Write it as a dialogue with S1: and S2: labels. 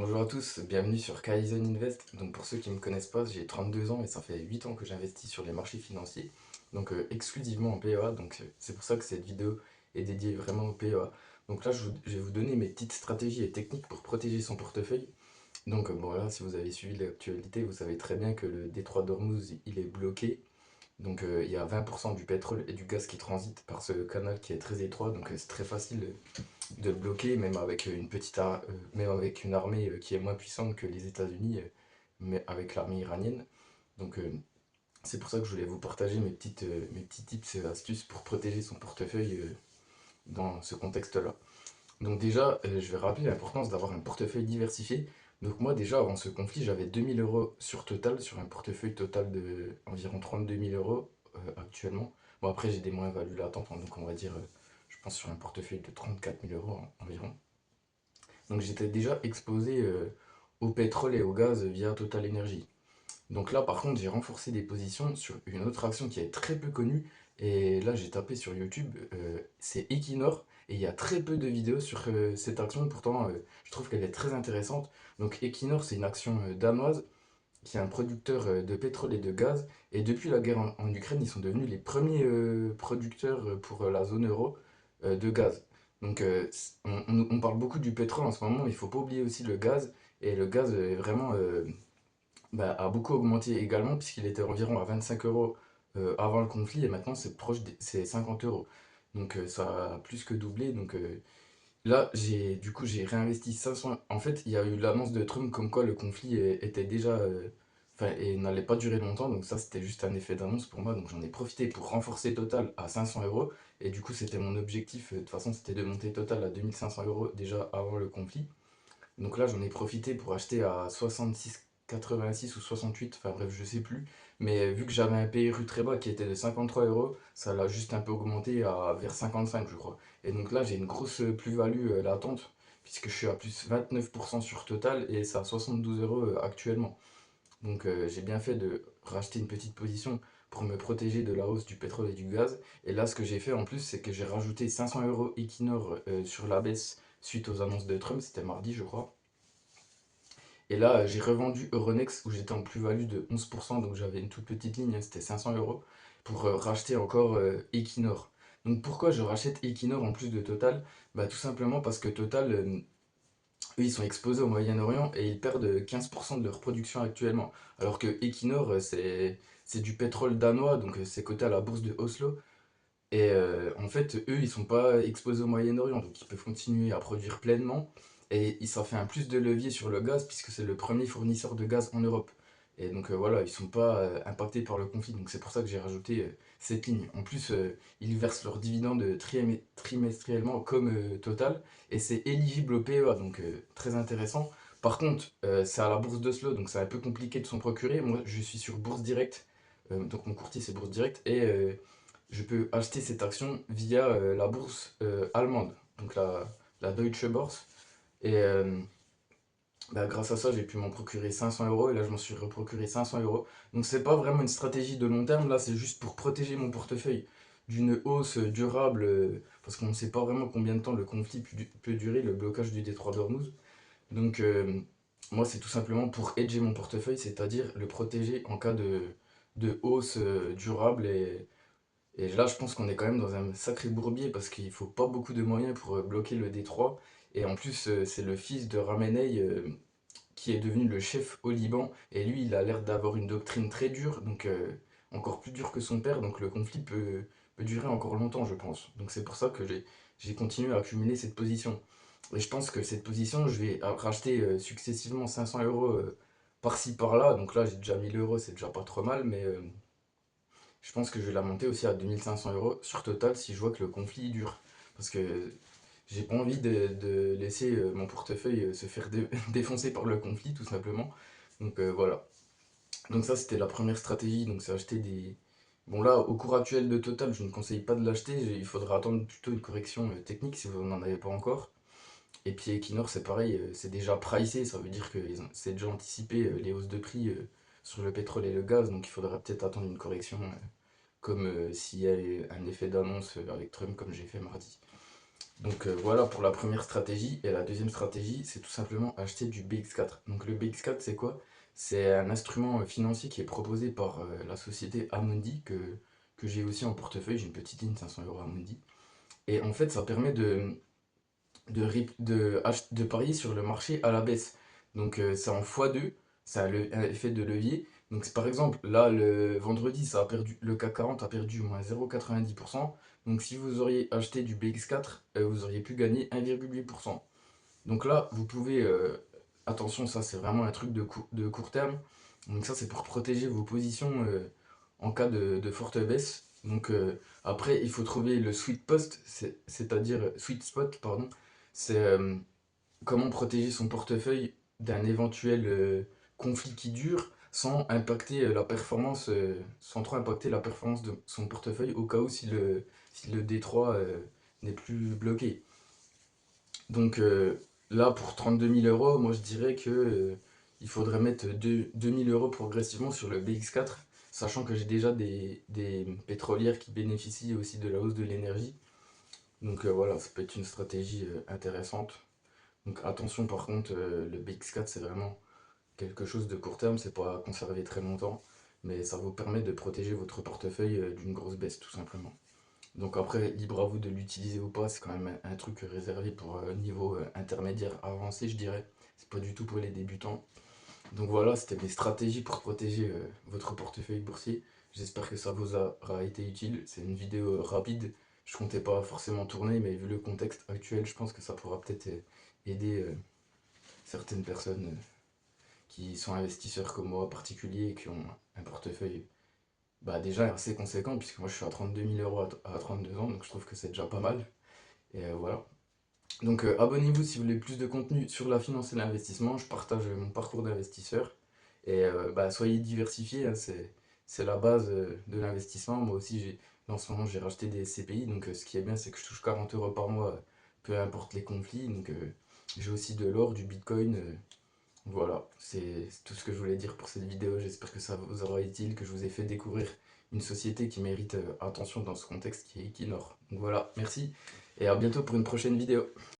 S1: Bonjour à tous, bienvenue sur Kaizen Invest. Donc pour ceux qui ne me connaissent pas, j'ai 32 ans et ça fait 8 ans que j'investis sur les marchés financiers, donc exclusivement en PEA. Donc c'est pour ça que cette vidéo est dédiée vraiment au PEA. Donc là je vais vous donner mes petites stratégies et techniques pour protéger son portefeuille. Donc bon là, si vous avez suivi l'actualité, vous savez très bien que le détroit d'Ormuz il est bloqué. Donc il y a 20% du pétrole et du gaz qui transitent par ce canal qui est très étroit, donc c'est très facile de le bloquer, même avec même avec une armée qui est moins puissante que les États-Unis, mais avec l'armée iranienne. Donc c'est pour ça que je voulais vous partager mes petits tips et astuces pour protéger son portefeuille dans ce contexte-là. Donc déjà, je vais rappeler l'importance d'avoir un portefeuille diversifié. Donc moi déjà, avant ce conflit, j'avais 2000 euros sur total, sur un portefeuille total de environ 32 000 euros actuellement. Bon après, j'ai des moins-values latentes, hein, donc on va dire, je pense sur un portefeuille de 34 000 euros environ. Donc j'étais déjà exposé au pétrole et au gaz via Total Energy. Donc là, par contre, j'ai renforcé des positions sur une autre action qui est très peu connue. Et là, j'ai tapé sur YouTube, c'est Equinor. Et il y a très peu de vidéos sur cette action. Pourtant, je trouve qu'elle est très intéressante. Donc Equinor, c'est une action danoise qui est un producteur de pétrole et de gaz. Et depuis la guerre en Ukraine, ils sont devenus les premiers producteurs pour la zone euro de gaz. Donc on parle beaucoup du pétrole en ce moment, mais il ne faut pas oublier aussi le gaz. Et le gaz est vraiment a beaucoup augmenté également, puisqu'il était environ à 25 euros avant le conflit, et maintenant c'est 50 euros. Donc ça a plus que doublé. Donc là, du coup, j'ai réinvesti 500. En fait, il y a eu l'annonce de Trump comme quoi le conflit était déjà. Enfin, et n'allait pas durer longtemps. Donc, ça, c'était juste un effet d'annonce pour moi. Donc, j'en ai profité pour renforcer Total à 500 euros. Et du coup, c'était mon objectif. De toute façon, c'était de monter Total à 2500 euros déjà avant le conflit. Donc là, j'en ai profité pour acheter à 66,86 ou 68, enfin bref, je sais plus. Mais vu que j'avais un PRU très bas qui était de 53 euros, ça l'a juste un peu augmenté à vers 55, je crois. Et donc là, j'ai une grosse plus-value latente, puisque je suis à plus 29% sur Total et c'est à 72 euros actuellement. Donc j'ai bien fait de racheter une petite position pour me protéger de la hausse du pétrole et du gaz. Et là, ce que j'ai fait en plus, c'est que j'ai rajouté 500 euros Equinor sur la baisse suite aux annonces de Trump, c'était mardi, je crois. Et là, j'ai revendu Euronext où j'étais en plus-value de 11%, donc j'avais une toute petite ligne, hein, c'était 500 euros, pour racheter encore Equinor. Donc pourquoi je rachète Equinor en plus de Total? Bah tout simplement parce que Total, eux, ils sont exposés au Moyen-Orient et ils perdent 15% de leur production actuellement. Alors que Equinor, c'est du pétrole danois, donc c'est coté à la bourse de Oslo. Et en fait, eux, ils sont pas exposés au Moyen-Orient, donc ils peuvent continuer à produire pleinement. Et ça fait un plus de levier sur le gaz, puisque c'est le premier fournisseur de gaz en Europe. Et donc voilà, ils sont pas impactés par le conflit, donc c'est pour ça que j'ai rajouté cette ligne. En plus, ils versent leurs dividendes trimestriellement comme Total, et c'est éligible au PEA, donc très intéressant. Par contre, c'est à la bourse d'Oslo, donc c'est un peu compliqué de s'en procurer. Moi, je suis sur Bourse Direct, donc mon courtier c'est Bourse Direct, et je peux acheter cette action via la bourse allemande, donc la Deutsche Börse. Et bah, grâce à ça, j'ai pu m'en procurer 500 euros et là, je m'en suis reprocuré 500 euros. Donc, c'est pas vraiment une stratégie de long terme, là, c'est juste pour protéger mon portefeuille d'une hausse durable parce qu'on ne sait pas vraiment combien de temps le conflit peut durer, le blocage du détroit d'Ormuz. Donc, moi, c'est tout simplement pour hedger mon portefeuille, c'est-à-dire le protéger en cas de hausse durable et là, je pense qu'on est quand même dans un sacré bourbier parce qu'il faut pas beaucoup de moyens pour bloquer le détroit. Et en plus, c'est le fils de Ramenei qui est devenu le chef au Liban. Et lui, il a l'air d'avoir une doctrine très dure, donc encore plus dure que son père. Donc le conflit peut durer encore longtemps, je pense. Donc c'est pour ça que j'ai continué à accumuler cette position. Et je pense que cette position, je vais racheter successivement 500 euros par-ci par-là. Donc là, j'ai déjà 1000 euros, c'est déjà pas trop mal, mais je pense que je vais la monter aussi à 2500 euros sur Total si je vois que le conflit dure. Parce que j'ai pas envie de laisser mon portefeuille se faire défoncer par le conflit, tout simplement. Donc voilà. Donc ça, c'était la première stratégie. Donc c'est acheter des. Bon là, au cours actuel de Total, je ne conseille pas de l'acheter. Il faudra attendre plutôt une correction technique si vous n'en avez pas encore. Et puis Equinor, c'est pareil, c'est déjà pricé. Ça veut dire que c'est déjà anticipé les hausses de prix sur le pétrole et le gaz. Donc il faudra peut-être attendre une correction comme s'il y a un effet d'annonce avec Trump comme j'ai fait mardi. Donc voilà pour la première stratégie. Et la deuxième stratégie, c'est tout simplement acheter du BX4. Donc le BX4, c'est quoi? C'est un instrument financier qui est proposé par la société Amundi, que j'ai aussi en portefeuille. J'ai une petite ligne 500 € Amundi. Et en fait, ça permet de parier sur le marché à la baisse. Donc c'est en x2, ça a un effet de levier. Donc par exemple, là, le vendredi, le CAC 40 a perdu moins 0,90%. Donc si vous auriez acheté du BX4, vous auriez pu gagner 1,8%. Donc là, vous pouvez... attention, ça c'est vraiment un truc de court terme. Donc ça c'est pour protéger vos positions en cas de forte baisse. Donc après, il faut trouver le c'est-à-dire sweet spot, pardon. C'est comment protéger son portefeuille d'un éventuel conflit qui dure sans impacter la performance, sans trop impacter la performance de son portefeuille au cas où si le D3 n'est plus bloqué. Donc là, pour 32 000 €, moi je dirais que il faudrait mettre 2 000 € progressivement sur le BX4, sachant que j'ai déjà des pétrolières qui bénéficient aussi de la hausse de l'énergie. Donc voilà, ça peut être une stratégie intéressante. Donc attention par contre, le BX4 c'est vraiment quelque chose de court terme, c'est pas à conserver très longtemps, mais ça vous permet de protéger votre portefeuille d'une grosse baisse tout simplement. Donc après, libre à vous de l'utiliser ou pas, c'est quand même un truc réservé pour niveau intermédiaire avancé, je dirais. C'est pas du tout pour les débutants. Donc voilà, c'était des stratégies pour protéger votre portefeuille boursier. J'espère que ça vous aura été utile. C'est une vidéo rapide. Je comptais pas forcément tourner, mais vu le contexte actuel, je pense que ça pourra peut-être aider certaines personnes qui sont investisseurs comme moi, particuliers, et qui ont un portefeuille bah, déjà assez conséquent, puisque moi je suis à 32 000 € à 32 ans, donc je trouve que c'est déjà pas mal. Et voilà. Donc abonnez-vous si vous voulez plus de contenu sur la finance et l'investissement. Je partage mon parcours d'investisseur. Et bah, soyez diversifiés, hein, c'est la base de l'investissement. Moi aussi, en ce moment, j'ai racheté des CPI. Donc ce qui est bien, c'est que je touche 40 € par mois, peu importe les conflits. Donc j'ai aussi de l'or, du bitcoin. Voilà, c'est tout ce que je voulais dire pour cette vidéo. J'espère que ça vous aura utile, que je vous ai fait découvrir une société qui mérite attention dans ce contexte qui est Equinor. Donc voilà, merci et à bientôt pour une prochaine vidéo.